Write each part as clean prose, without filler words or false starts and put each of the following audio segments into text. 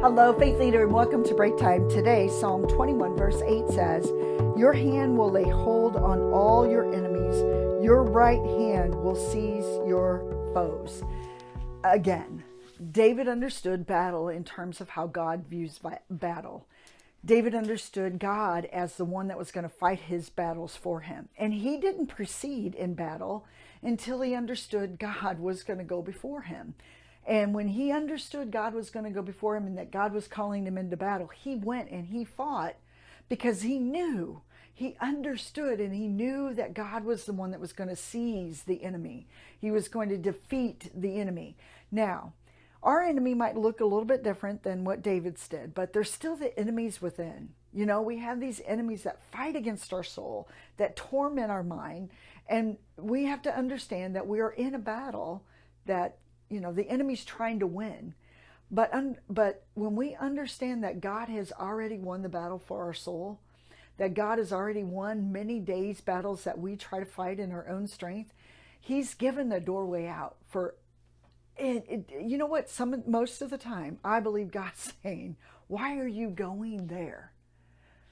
Hello, Faith Leader, and welcome to Breaktime. Today, Psalm 21, verse 8 says, "Your hand will lay hold on all your enemies. Your right hand will seize your foes." Again, David understood battle in terms of how God views battle. David understood God as the one that was going to fight his battles for him. And he didn't proceed in battle until he understood God was going to go before him. And when he understood God was going to go before him and that God was calling him into battle, he went and he fought because he knew, he understood, and he knew that God was the one that was going to seize the enemy. He was going to defeat the enemy. Now, our enemy might look a little bit different than what David's did, but there's still the enemies within. You know, we have these enemies that fight against our soul, that torment our mind, and we have to understand that we are in a battle that, you know, the enemy's trying to win. But when we understand that God has already won the battle for our soul, that God has already won many days' battles that we try to fight in our own strength, he's given the doorway out for it. You know what? Most of the time, I believe God's saying, why are you going there?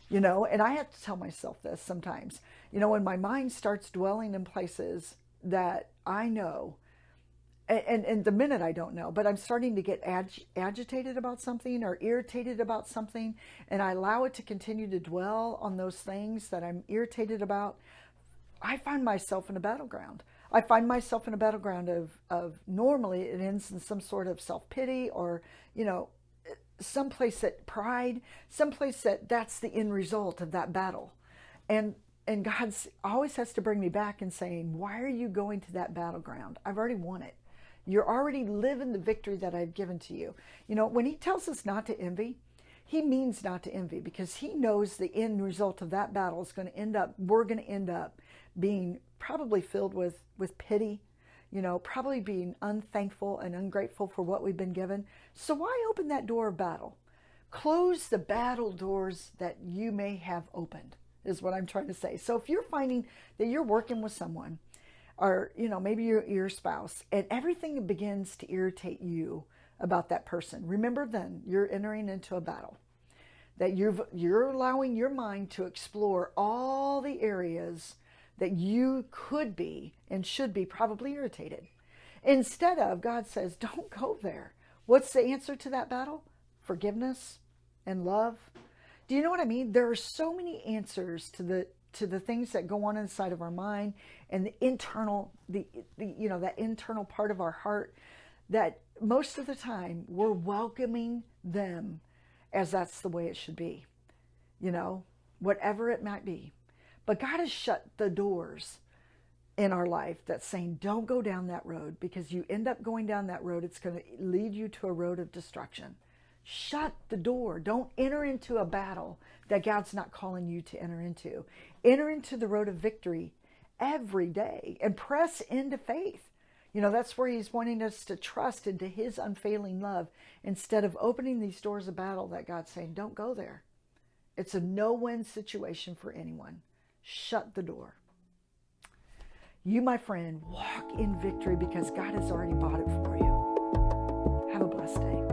You know, and I have to tell myself this sometimes. You know, when my mind starts dwelling in places that I know, and the minute I don't know, but I'm starting to get agitated about something or irritated about something, and I allow it to continue to dwell on those things that I'm irritated about, I find myself in a battleground. I find myself in a battleground of normally it ends in some sort of self-pity or, you know, someplace that pride, someplace that's the end result of that battle. And God always has to bring me back and saying, why are you going to that battleground? I've already won it. You're already living the victory that I've given to you. You know, when he tells us not to envy, he means not to envy because he knows the end result of that battle is going to end up, we're going to end up being probably filled with pity, you know, probably being unthankful and ungrateful for what we've been given. So why open that door of battle? Close the battle doors that you may have opened, is what I'm trying to say. So if you're finding that you're working with someone, or, you know, maybe your spouse, and everything begins to irritate you about that person, remember then you're entering into a battle. That you're allowing your mind to explore all the areas that you could be and should be probably irritated. Instead of, God says, don't go there. What's the answer to that battle? Forgiveness and love. Do you know what I mean? There are so many answers to the things that go on inside of our mind and the internal, you know, that internal part of our heart, that most of the time we're welcoming them as that's the way it should be, you know, whatever it might be. But God has shut the doors in our life that's saying, don't go down that road, because you end up going down that road, it's going to lead you to a road of destruction. Shut the door. Don't enter into a battle that God's not calling you to enter into. Enter into the road of victory every day and press into faith. You know, that's where he's wanting us to trust into his unfailing love instead of opening these doors of battle that God's saying, don't go there. It's a no-win situation for anyone. Shut the door. You, my friend, walk in victory because God has already bought it for you. Have a blessed day.